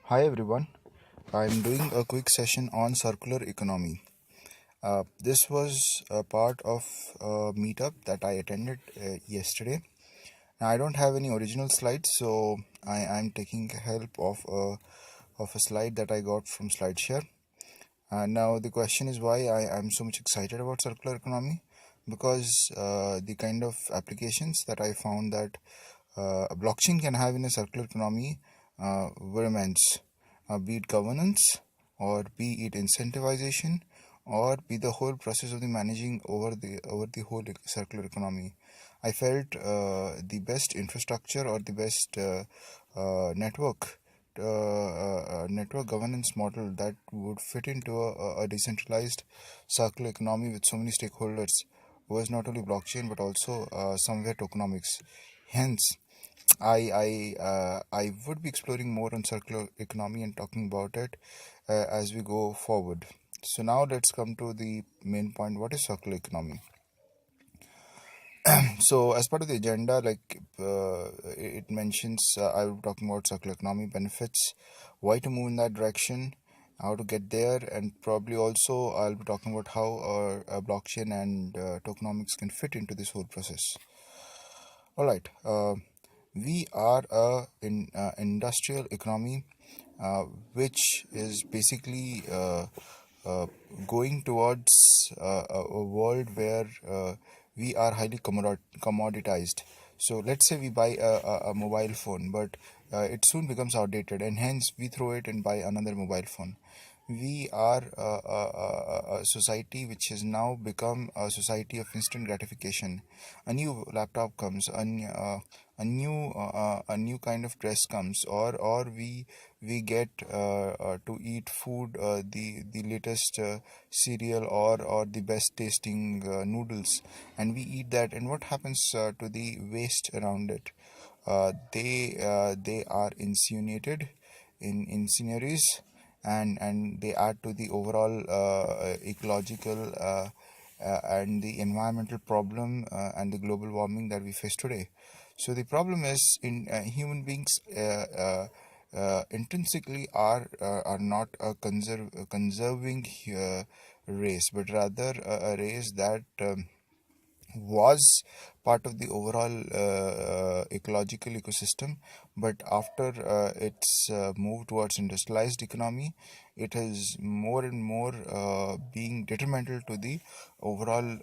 Hi everyone, I'm doing a quick session on circular economy. This was a part of a meetup that I attended yesterday. Now, I don't have any original slides, so I am taking help of a slide that I got from SlideShare. Now the question is why I am so much excited about circular economy, because the kind of applications that I found that a blockchain can have in a circular economy were immense, be it governance or be it incentivization or be the whole process of the managing over the whole circular economy. I felt the best infrastructure or the best network governance model that would fit into a decentralized circular economy with so many stakeholders was not only blockchain but also somewhere tokenomics. Hence, I would be exploring more on circular economy and talking about it as we go forward. So now let's come to the main point. What is circular economy? So as part of the agenda, it mentions, I will be talking about circular economy benefits, why to move in that direction, how to get there, and probably also I'll be talking about how a blockchain and tokenomics can fit into this whole process. All right. We are in industrial economy, which is basically going towards a world where we are highly commoditized. So let's say we buy a mobile phone, but it soon becomes outdated, and hence we throw it and buy another mobile phone. We are a society which has now become a society of instant gratification. A new laptop comes, a new kind of dress comes, or we get to eat food, the latest cereal, or the best tasting noodles, and we eat that. And what happens to the waste around it? They are incinerated in incineries, and they add to the overall ecological and the environmental problem and the global warming that we face today. So the problem is in human beings intrinsically are not a conserving race, but rather a race that was part of the overall ecological ecosystem, but after its move towards industrialized economy, it is more and more being detrimental to the overall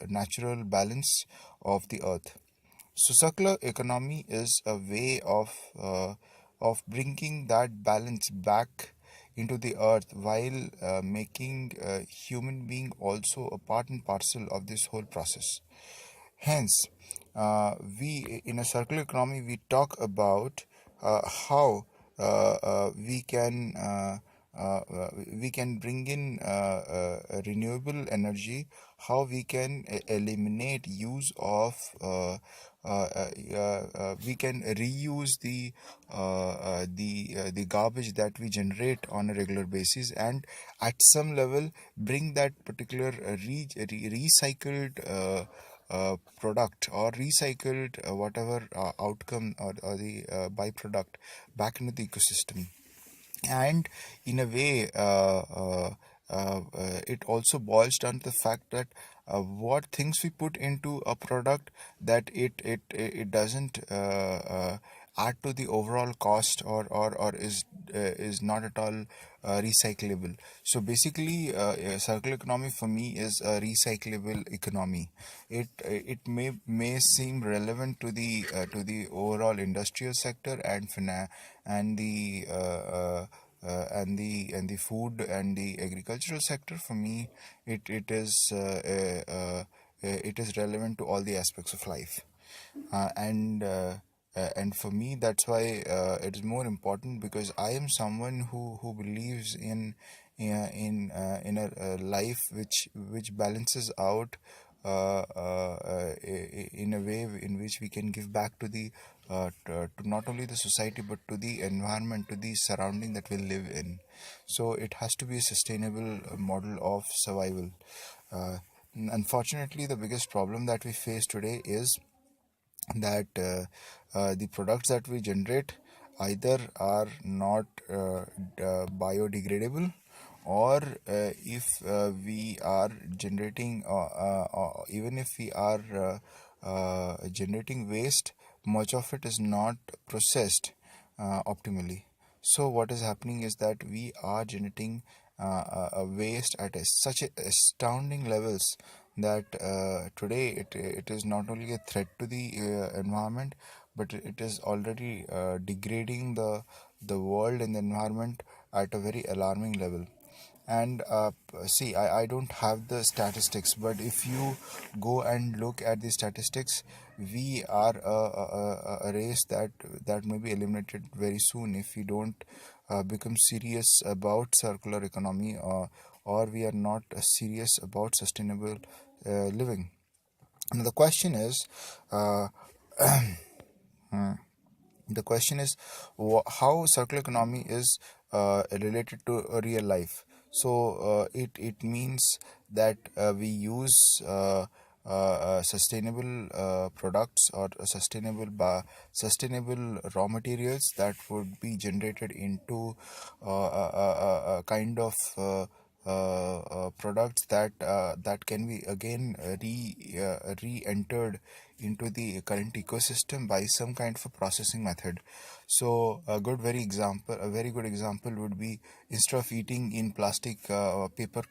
natural balance of the earth. So circular economy is a way of bringing that balance back into the earth while making human being also a part and parcel of this whole process. Hence, we in a circular economy we talk about how we can bring in renewable energy, how we can eliminate use of we can reuse the garbage that we generate on a regular basis, and at some level bring that particular recycled product or recycled whatever outcome or the byproduct back into the ecosystem. And in a way it also boils down to the fact that what things we put into a product, that it doesn't add to the overall cost, or is not at all recyclable. So basically circular economy for me is a recyclable economy. It may seem relevant to the overall industrial sector and and the and the food and the agricultural sector. For me, it is relevant to all the aspects of life, and for me that's why it is more important, because I am someone who believes in a life which balances out in a way in which we can give back to the to not only the society but to the environment, to the surrounding that we live in. So it has to be a sustainable model of survival. uh, Unfortunately, the biggest problem that we face today is that the products that we generate either are not biodegradable, or if we are generating even if we are generating waste, much of it is not processed optimally. So what is happening is that we are generating waste at such astounding levels that today it is not only a threat to the environment, but it is already degrading the world and the environment at a very alarming level. And see, I don't have the statistics, but if you go and look at the statistics, we are a race that may be eliminated very soon if we don't become serious about circular economy, or we are not serious about sustainable living. Now uh, the question is how circular economy is related to real life. So it means that we use sustainable products, or sustainable raw materials that would be generated into a kind of products that can be again re-entered into the current ecosystem by some kind of a processing method. So a very good example would be, instead of eating in plastic paper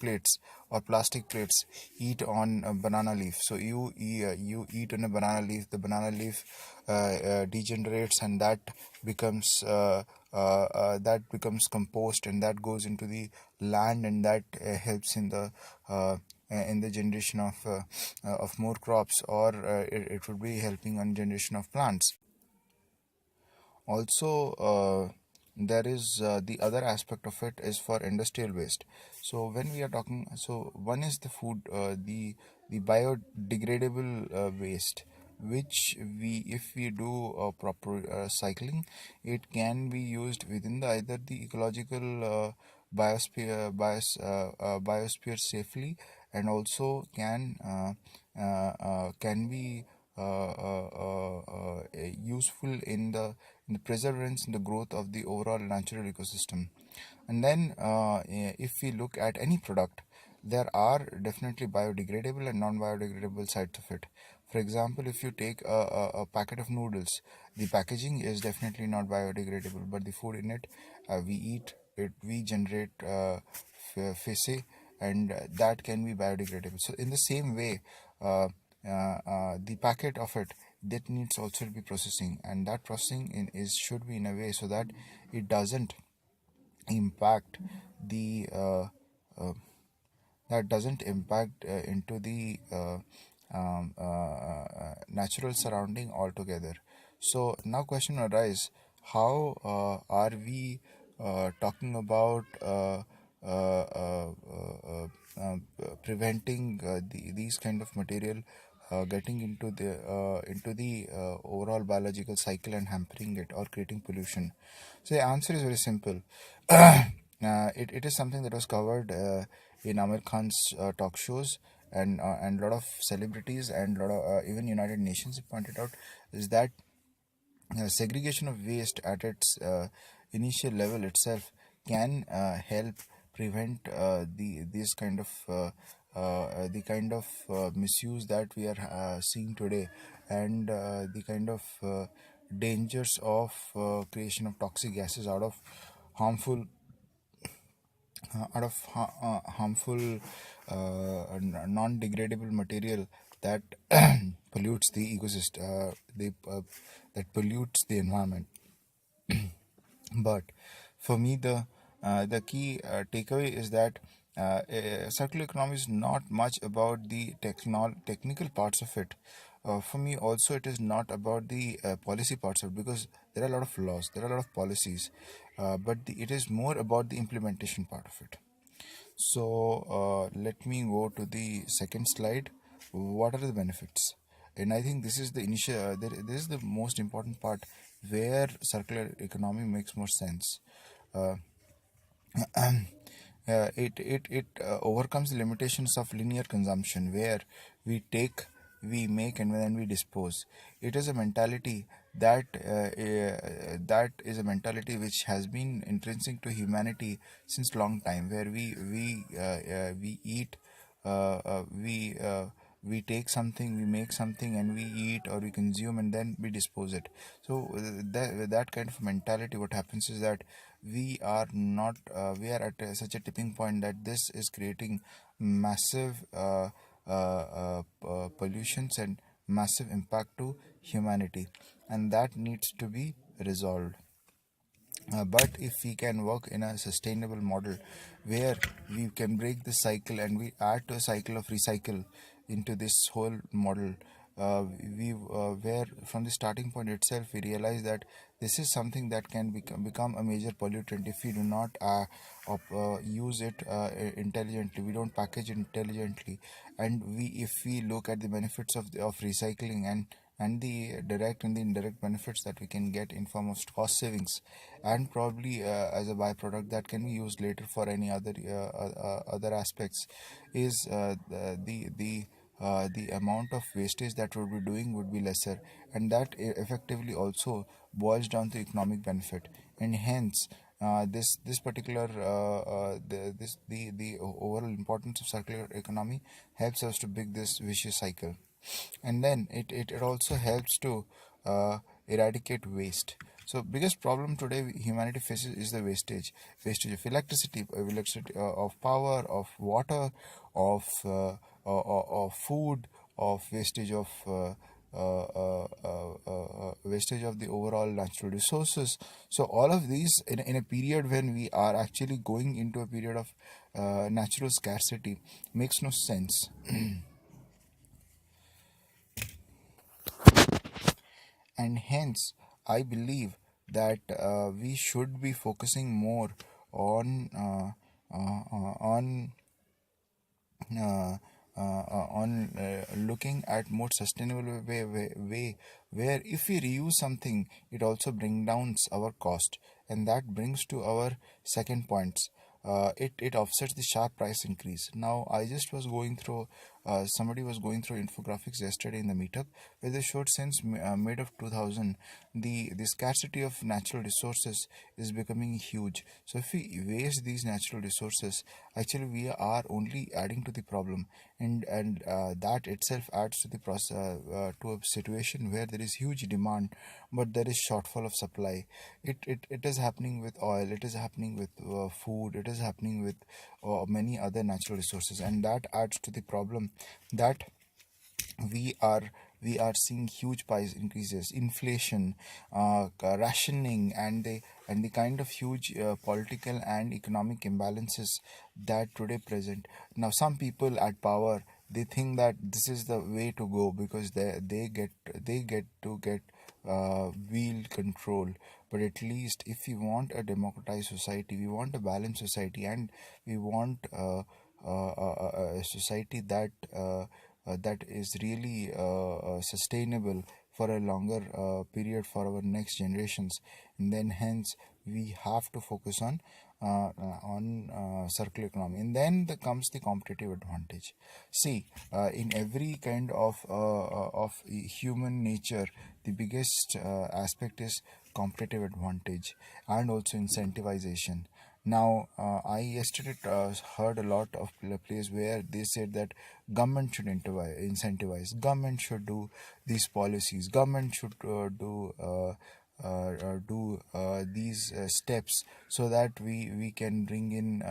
plates or plastic plates, eat on a banana leaf. So you eat on a banana leaf. The banana leaf degenerates, and that becomes compost, and that goes into the land, and that helps in the generation of more crops, or it would be helping on generation of plants. Also, there is the other aspect of it is for industrial waste. So when we are talking, so one is the food, the biodegradable waste, which we if we do proper cycling, it can be used within either the ecological biosphere safely, and also can be useful in the preservance and the growth of the overall natural ecosystem. And then if we look at any product, there are definitely biodegradable and non-biodegradable sides of it. For example, if you take a packet of noodles, the packaging is definitely not biodegradable, but the food in it, we eat it, we generate feces, and that can be biodegradable. So in the same way, the packet of it, that needs also to be processing, and that processing is should be in a way so that it doesn't impact the into the natural surrounding altogether. So now question arise: how are we talking about preventing these kind of material getting into the overall biological cycle and hampering it or creating pollution? So the answer is very simple. It is something that was covered in Amir Khan's talk shows, and a lot of celebrities and lot of even United Nations have pointed out, is that segregation of waste at its initial level itself can help prevent the kind of misuse that we are seeing today, and the kind of dangers of creation of toxic gases harmful harmful non-degradable material that pollutes the ecosystem, that pollutes the environment. But for me, the key takeaway is that circular economy is not much about the technical parts of it. For me, also, it is not about the policy parts of it, because there are a lot of laws, there are a lot of policies, but it is more about the implementation part of it. So let me go to the second slide. What are the benefits? And I think this is the initial. This is the most important part where circular economy makes more sense. Uh, it overcomes the limitations of linear consumption, where we take, we make, and then we dispose. It is a mentality that is a mentality which has been intrinsic to humanity since long time, where we eat, we take something, we make something, and we eat or we consume, and then we dispose it. So that kind of mentality, what happens is that we are at such a tipping point that this is creating massive pollutions and massive impact to humanity, and that needs to be resolved. But if we can work in a sustainable model where we can break the cycle and we add to a cycle of recycle into this whole model, we where from the starting point itself we realize that this is something that can become a major pollutant if we do not use it intelligently, we don't package it intelligently, and if we look at the benefits of recycling, and the direct and the indirect benefits that we can get in form of cost savings, and probably as a byproduct that can be used later for any other aspects, is the amount of wastage that would be doing would be lesser, and that effectively also boils down to economic benefit, and hence this particular the overall importance of circular economy helps us to break this vicious cycle. And then it also helps to eradicate waste. So biggest problem today humanity faces is the wastage of electricity, of power, of water, of food, of wastage of the overall natural resources. So all of these in a period when we are actually going into a period of natural scarcity makes no sense. And hence I believe that we should be focusing more on on uh, looking at more sustainable way where if we reuse something it also bring down our cost, and that brings to our second points. It offsets the sharp price increase. Now I just was going through somebody was going through infographics yesterday in the meetup where they showed since mid of 2000 the scarcity of natural resources is becoming huge. So if we waste these natural resources, actually we are only adding to the problem, and that itself adds to the process, to a situation where there is huge demand but there is shortfall of supply. It is happening with oil, it is happening with food, it is happening with many other natural resources, and that adds to the problem that we are we are seeing huge price increases, inflation, rationing, and the kind of huge political and economic imbalances that today present. Now some people at power, they think that this is the way to go because they get wheel control. But at least if we want a democratized society, we want a balanced society, and we want a society that is really sustainable for a longer period for our next generations, and then hence we have to focus on circular economy, and then comes the competitive advantage. See, in every kind of human nature, the biggest aspect is competitive advantage and also incentivization. Now, I yesterday heard a lot of place where they said that government should incentivize, government should do these policies, government should do these steps so that we can bring in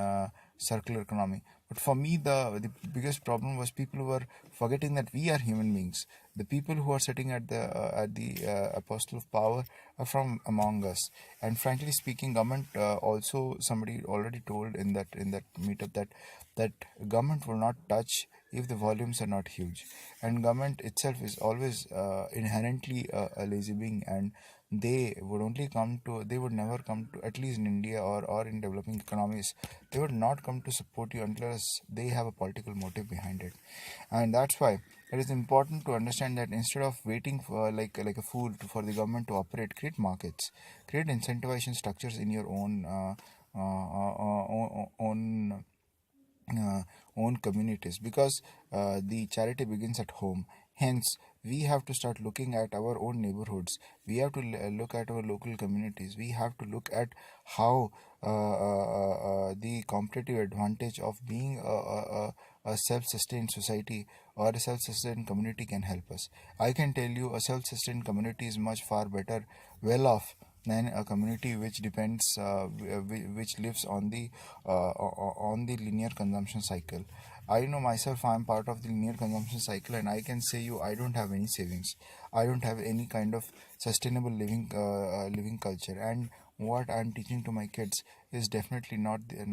circular economy. But for me, the biggest problem was people were forgetting that we are human beings. The people who are sitting at the apostle of power are from among us. And frankly speaking, government also, somebody already told in that meetup that government will not touch if the volumes are not huge, and government itself is always inherently a lazy being, and they would never come to, at least in India or in developing economies, they would not come to support you unless they have a political motive behind it. And that's why it is important to understand that instead of waiting for like a fool for the government to operate, create markets, create incentivization structures in your own own communities, because the charity begins at home. Hence we have to start looking at our own neighborhoods. We have to look at our local communities. We have to look at how the competitive advantage of being a self-sustained society or a self-sustained community can help us. I can tell you a self-sustained community is much far better, well off, than a community which depends, which lives on the linear consumption cycle. I know myself, I am part of the linear consumption cycle, and I can say you, I don't have any savings. I don't have any kind of sustainable living culture, and what I'm teaching to my kids is definitely not the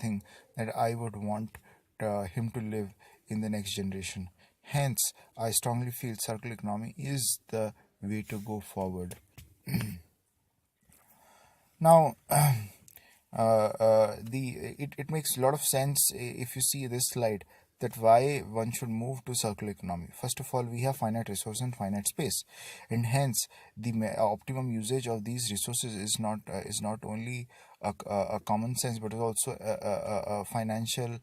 thing that I would want him to live in the next generation. Hence, I strongly feel circular economy is the way to go forward. Now, it makes a lot of sense if you see this slide, that why one should move to circular economy. First of all, we have finite resource and finite space, and hence the optimum usage of these resources is not only a common sense, but is also a financial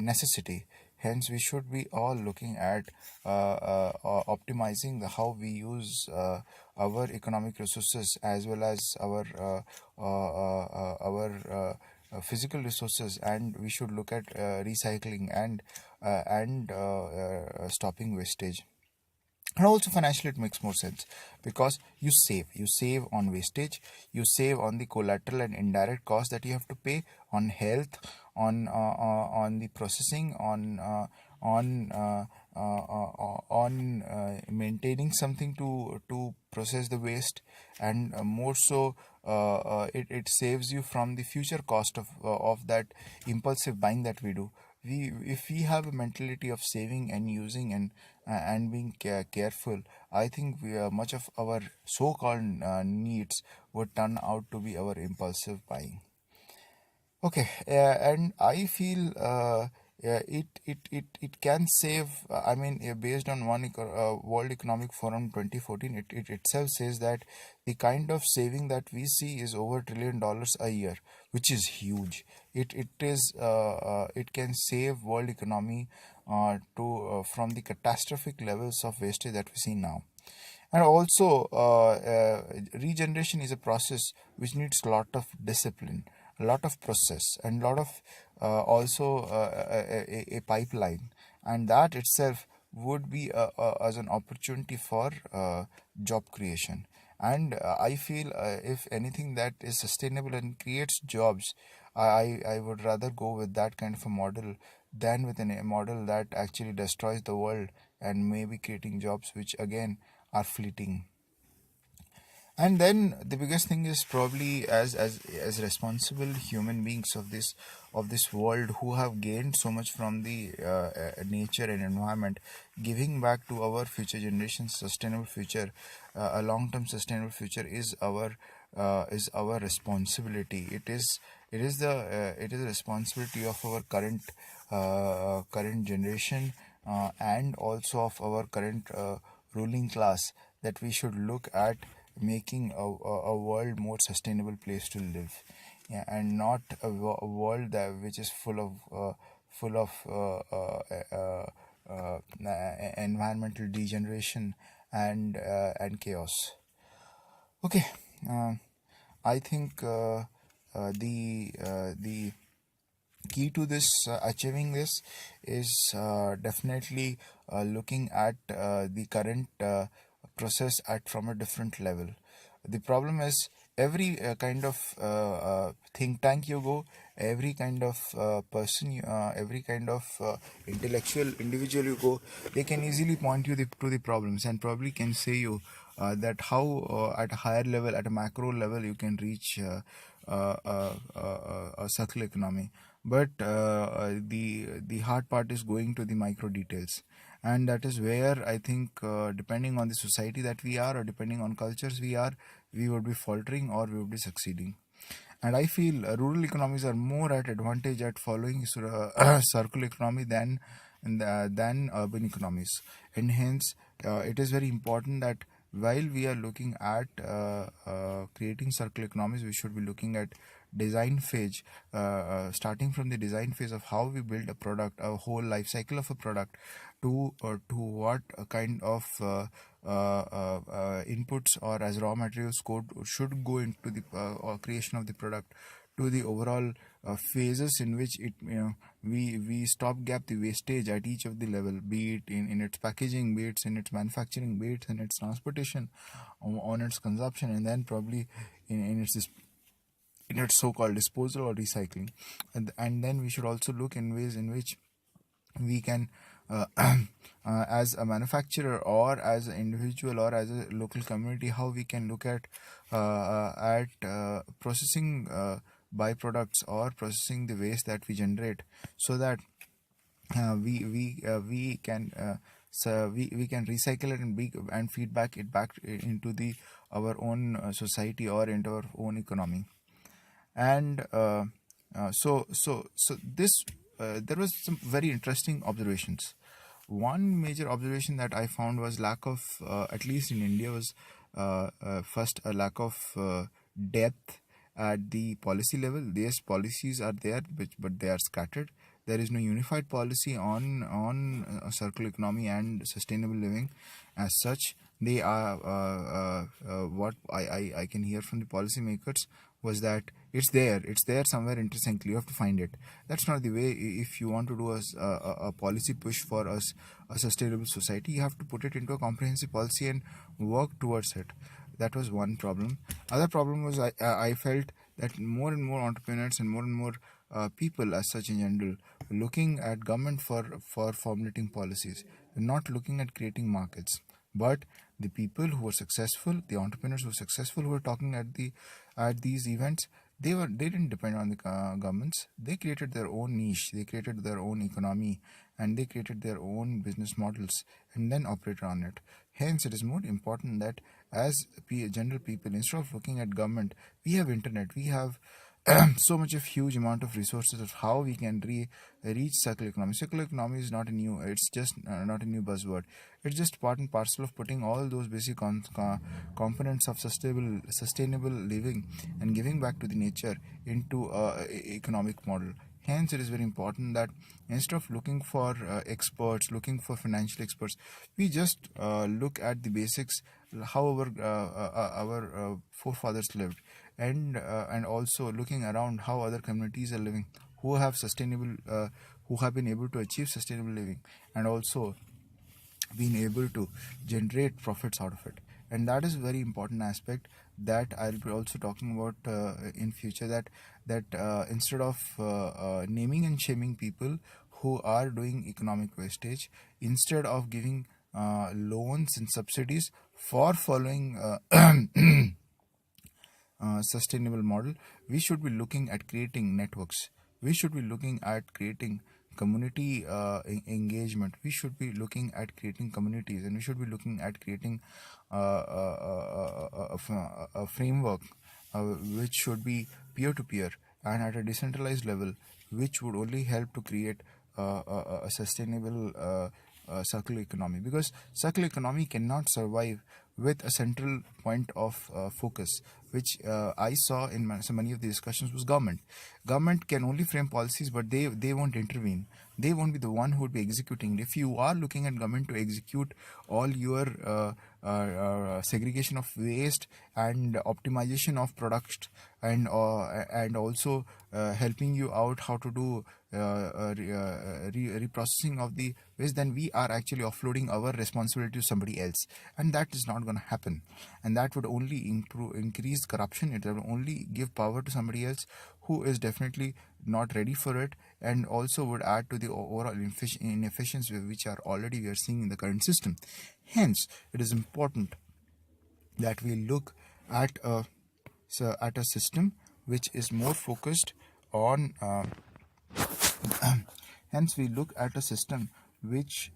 necessity. Hence, we should be all looking at optimizing how we use our economic resources, as well as our physical resources, and we should look at recycling and stopping wastage. And also financially it makes more sense, because you save on wastage, you save on the collateral and indirect cost that you have to pay on health, on the processing, on maintaining something to process the waste, and more so, it saves you from the future cost of that impulsive buying that we do. If we have a mentality of saving and using and being careful, I think much of our so-called needs would turn out to be our impulsive buying. Okay, and I feel it can save. I mean, based on World Economic Forum 2014, it itself says that the kind of saving that we see is over $1 trillion a year, which is huge. It can save world economy to from the catastrophic levels of wastage that we see now. And also, regeneration is a process which needs a lot of discipline, a lot of process, and a lot of also a pipeline, and that itself would be as an opportunity for job creation. And I feel, if anything that is sustainable and creates jobs, I would rather go with that kind of a model than with a model that actually destroys the world and maybe creating jobs which again are fleeting. And then the biggest thing is probably, as responsible human beings of this world, who have gained so much from the nature and environment, giving back to our future generations sustainable future, a long term sustainable future is our responsibility. It is the responsibility of our current generation, and also of our current ruling class, that we should look at making a world more sustainable place to live. Yeah, and not a world that which is full of environmental degeneration and chaos. Okay, I think the key to this, achieving this, is definitely looking at the current process at from a different level. The problem is, every kind of think tank you go, every kind of every kind of intellectual individual you go, they can easily point you to the problems, and probably can say you that how at a higher level, at a macro level, you can reach a circular economy. But the hard part is going to the micro details, and that is where I think, depending on the society that we are, or depending on cultures we are, we would be faltering or we would be succeeding. And I feel rural economies are more at advantage at following circular economy than urban economies, and hence it is very important that while we are looking at creating circular economies, we should be looking at design phase, starting from the design phase of how we build a product, a whole life cycle of a product, to what kind of inputs or as raw materials code should go into the or creation of the product, to the overall phases in which we stop gap the wastage at each of the level, be it in its packaging, be it in its manufacturing, be it in its transportation, on its consumption, and then probably in its so-called disposal or recycling. And then we should also look in ways in which we can as a manufacturer or as an individual or as a local community, how we can look at processing byproducts or processing the waste that we generate, so that we can we can recycle it and feedback it back into the our own society or into our own economy. And so this there was some very interesting observations. One major observation that I found was lack of, at least in India, was first a lack of depth at the policy level. These policies are there, but they are scattered. There is no unified policy on circular economy and sustainable living. As such, they are what I can hear from the policymakers was that it's there somewhere interestingly. You have to find it. That's not the way. If you want to do a policy push for us a sustainable society, you have to put it into a comprehensive policy and work towards it. That was one problem. Other problem was I felt that more and more entrepreneurs and more people as such in general looking at government for formulating policies, not looking at creating markets. But the people who were successful, the entrepreneurs who were successful, who were talking at these events, they didn't depend on the governments. They created their own niche, they created their own economy, and they created their own business models and then operated on it. Hence, it is more important that as general people, instead of looking at government, we have internet, we have so much of huge amount of resources of how we can reach circular economy. Circular economy is not a new, it's just not a new buzzword. It's just part and parcel of putting all those basic components of sustainable living and giving back to the nature into economic model. Hence, it is very important that instead of looking for experts, looking for financial experts, we just look at the basics, how our forefathers lived, and also looking around how other communities are living, who have who have been able to achieve sustainable living, and also being able to generate profits out of it. And that is a very important aspect that I'll be also talking about in future, that instead of naming and shaming people who are doing economic wastage, instead of giving loans and subsidies for following sustainable model, we should be looking at creating networks. We should be looking at creating community engagement. We should be looking at creating communities, and we should be looking at creating a framework which should be peer-to-peer and at a decentralized level, which would only help to create a sustainable circular economy, because circular economy cannot survive with a central point of focus, which I saw in so many of the discussions, was government. Government can only frame policies, but they won't intervene. They won't be the one who would be executing. If you are looking at government to execute all your segregation of waste and optimization of products, and also helping you out how to do reprocessing of the waste, then we are actually offloading our responsibility to somebody else, and that is not going to happen. And that would only increase corruption. It will only give power to somebody else who is definitely not ready for it, and also would add to the overall inefficiency which are already we are seeing in the current system. Hence, it is important that we look at a system which is more focused on hence we look at a system which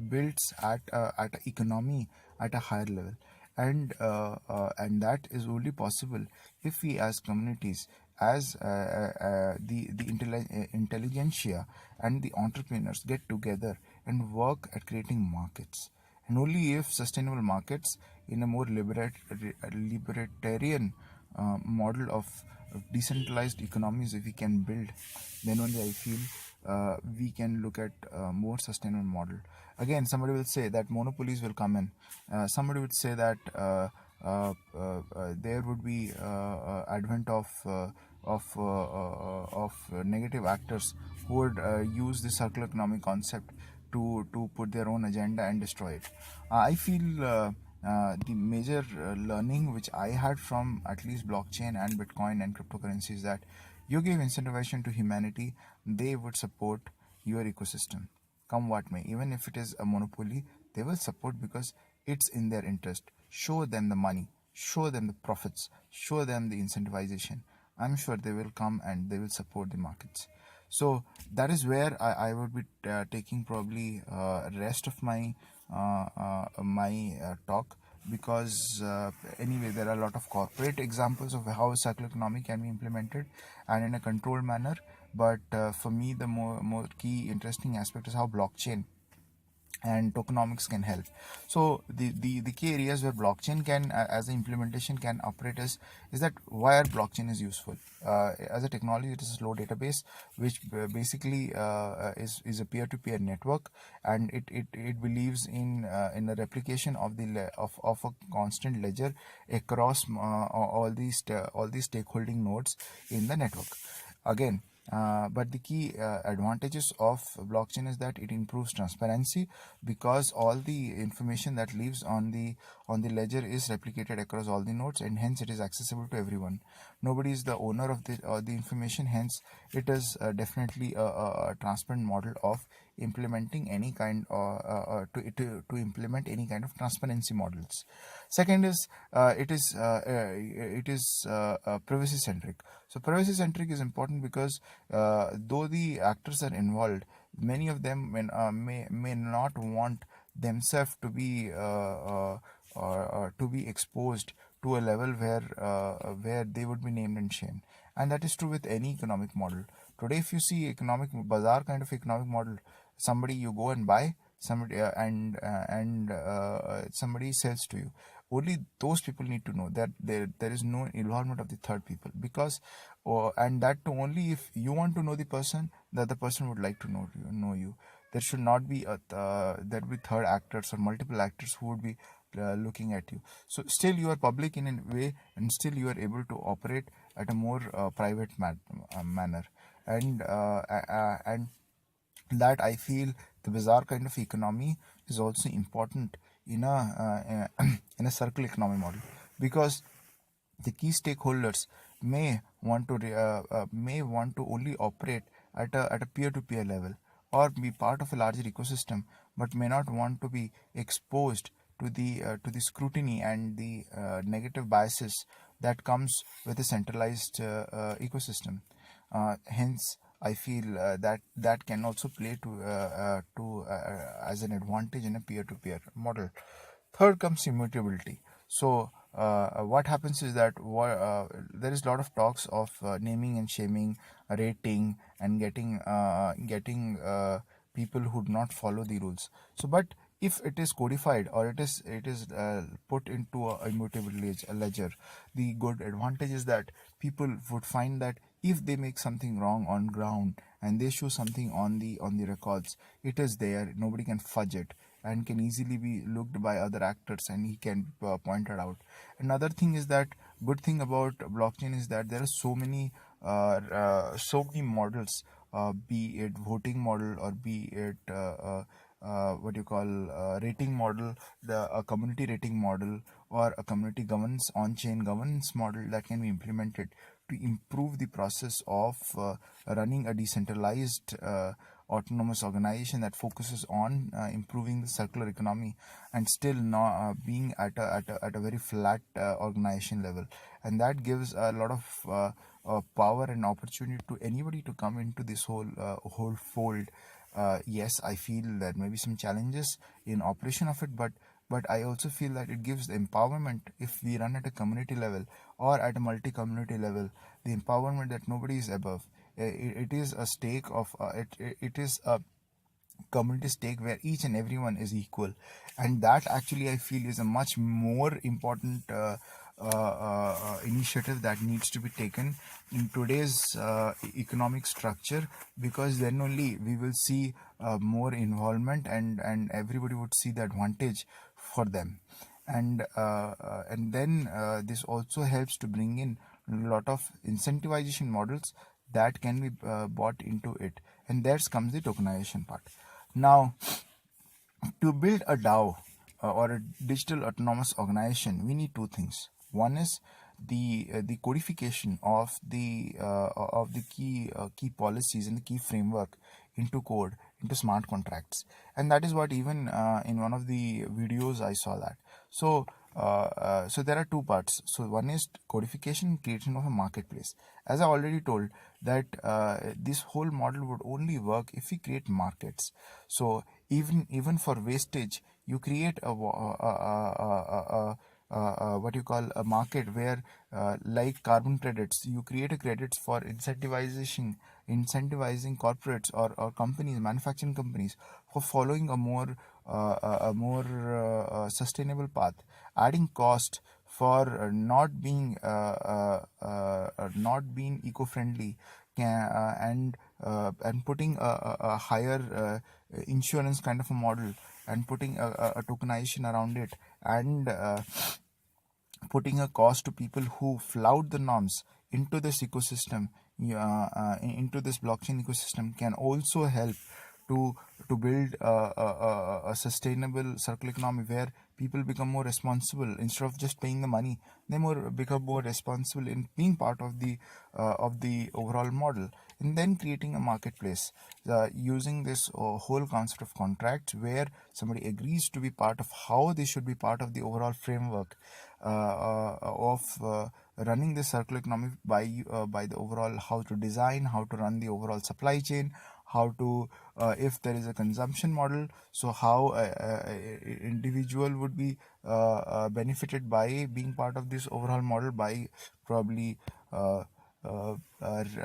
builds at an economy at a higher level, and that is only possible if we as communities, as the intelligentsia and the entrepreneurs get together and work at creating markets. And only if sustainable markets in a more libertarian model of decentralized economies if we can build, then only I feel we can look at more sustainable model. Again, somebody will say that monopolies will come in. Somebody would say that there would be advent of negative actors who would use the circular economy concept to put their own agenda and destroy it. I feel the major learning which I had from at least blockchain and Bitcoin and cryptocurrency is that you give incentivization to humanity, they would support your ecosystem. Come what may, even if it is a monopoly, they will support because it's in their interest. Show them the money, show them the profits, show them the incentivization. I'm sure they will come and they will support the markets. So that is where I would be taking probably rest of my talk, because anyway there are a lot of corporate examples of how circular economy can be implemented and in a controlled manner. But for me the more key interesting aspect is how blockchain and tokenomics can help. So the key areas where blockchain can as an implementation can operate is that why blockchain is useful. As a technology, it is a slow database which basically is a peer-to-peer network, and it believes in the replication of of a constant ledger across all these stakeholding nodes in the network. Again, but the key advantages of blockchain is that it improves transparency, because all the information that lives on the ledger is replicated across all the nodes, and hence it is accessible to everyone. Nobody is the owner of the information, hence it is definitely a transparent model of implementing any kind to implement any kind of transparency models. Second is it is privacy centric. So privacy centric is important because though the actors are involved, many of them may not want themselves to be exposed to a level where they would be named and shamed. And that is true with any economic model. Today, if you see economic bazaar kind of economic model, somebody you go and buy, somebody somebody sells to you. Only those people need to know that there is no involvement of the third people, because and that too only if you want to know the person, the other person would like to know you. There should not be there will be third actors or multiple actors who would be looking at you. So still you are public in a way, and still you are able to operate at a more private manner. And that I feel the bizarre kind of economy is also important in in a circle economy model, because the key stakeholders may want to only operate at a peer-to-peer level or be part of a larger ecosystem, but may not want to be exposed to the scrutiny and the negative biases that comes with a centralized ecosystem. Hence, I feel that can also play to as an advantage in a peer-to-peer model. Third comes immutability. So what happens is that there is a lot of talks of naming and shaming, rating, and getting people who do not follow the rules. So, but if it is codified or it is put into a immutable ledger, the good advantage is that people would find that if they make something wrong on ground and they show something on the records, it is there, nobody can fudge it, and can easily be looked by other actors, and he can point it out. Another thing is that good thing about blockchain is that there are so many models, be it voting model or be it what you call rating model, a community rating model, or a community governance on-chain governance model that can be implemented to improve the process of running a decentralized autonomous organization that focuses on improving the circular economy and still not being at a very flat organization level. And that gives a lot of power and opportunity to anybody to come into this whole fold. Yes, I feel there may be some challenges in operation of it, but I also feel that it gives the empowerment if we run at a community level or at a multi-community level, the empowerment that nobody is above. It is a stake of it is a community stake where each and everyone is equal, and that actually I feel is a much more important initiative that needs to be taken in today's economic structure, because then only we will see more involvement, and everybody would see the advantage for them. And then this also helps to bring in a lot of incentivization models that can be bought into it, and there comes the tokenization part. Now, to build a DAO or a digital autonomous organization, we need two things. One is the codification of the key policies and the key framework into code, into smart contracts, and that is what even in one of the videos I saw that. So there are two parts. So one is codification, creation of a marketplace. As I already told, that this whole model would only work if we create markets. So even for wastage, you create what you call a market where, like carbon credits, you create a credits for incentivizing corporates or companies, manufacturing companies, for following a more sustainable path, adding cost for not being eco-friendly, and putting a higher insurance kind of a model, and putting a tokenization around it, and putting a cost to people who flout the norms into this ecosystem, into this blockchain ecosystem, can also help to build a sustainable circular economy, where people become more responsible. Instead of just paying the money, they become more responsible in being part of the overall model. And then creating a marketplace using this whole concept of contracts, where somebody agrees to be part of how they should be part of the overall framework of running the circular economy, by the overall how to design, how to run the overall supply chain, how to if there is a consumption model, so how individual would be benefited by being part of this overall model, by probably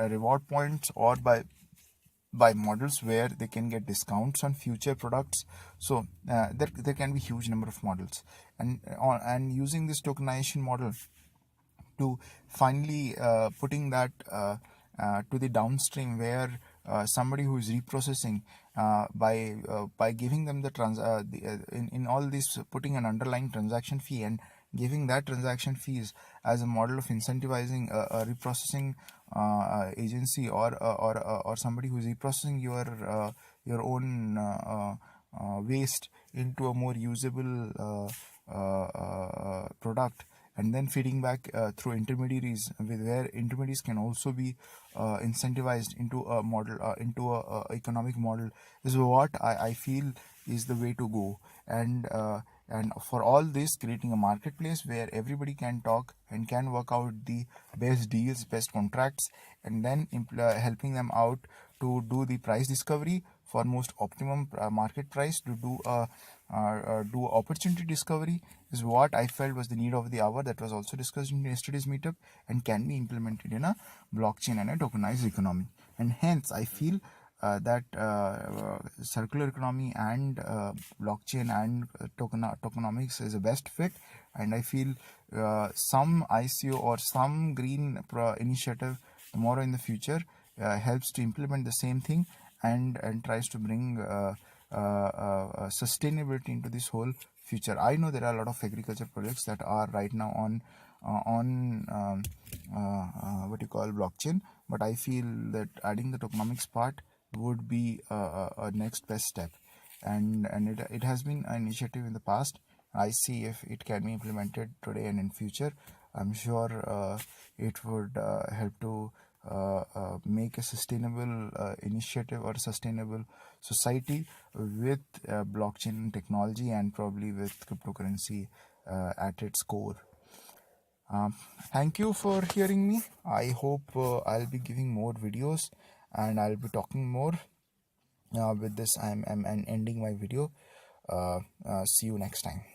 reward points, or by models where they can get discounts on future products. So there can be huge number of models, and using this tokenization model to finally putting that to the downstream, where somebody who is reprocessing, by giving them in all this, putting an underlying transaction fee, and giving that transaction fees as a model of incentivizing a reprocessing agency, or somebody who is reprocessing your own waste into a more usable product, and then feeding back through intermediaries, where intermediaries can also be incentivized into a model, into a economic model, is what I feel is the way to go. And for all this, creating a marketplace where everybody can talk and can work out the best deals, best contracts, and then helping them out to do the price discovery for most optimum market price, to do opportunity discovery, is what I felt was the need of the hour. That was also discussed in yesterday's meetup, and can be implemented in a blockchain and a tokenized economy. And hence I feel that circular economy and blockchain and tokenomics is a best fit. And I feel some ICO or some green initiative tomorrow in the future helps to implement the same thing, and tries to bring sustainability into this whole future. I know there are a lot of agriculture projects that are right now on what you call blockchain, but I feel that adding the tokenomics part would be a next best step. And it has been an initiative in the past. I see if it can be implemented today and in future, I'm sure it would help to make a sustainable initiative or sustainable society with blockchain technology, and probably with cryptocurrency at its core. Um, Thank you for hearing me. I hope I'll be giving more videos, and I'll be talking more. With this, I'm ending my video. See you next time.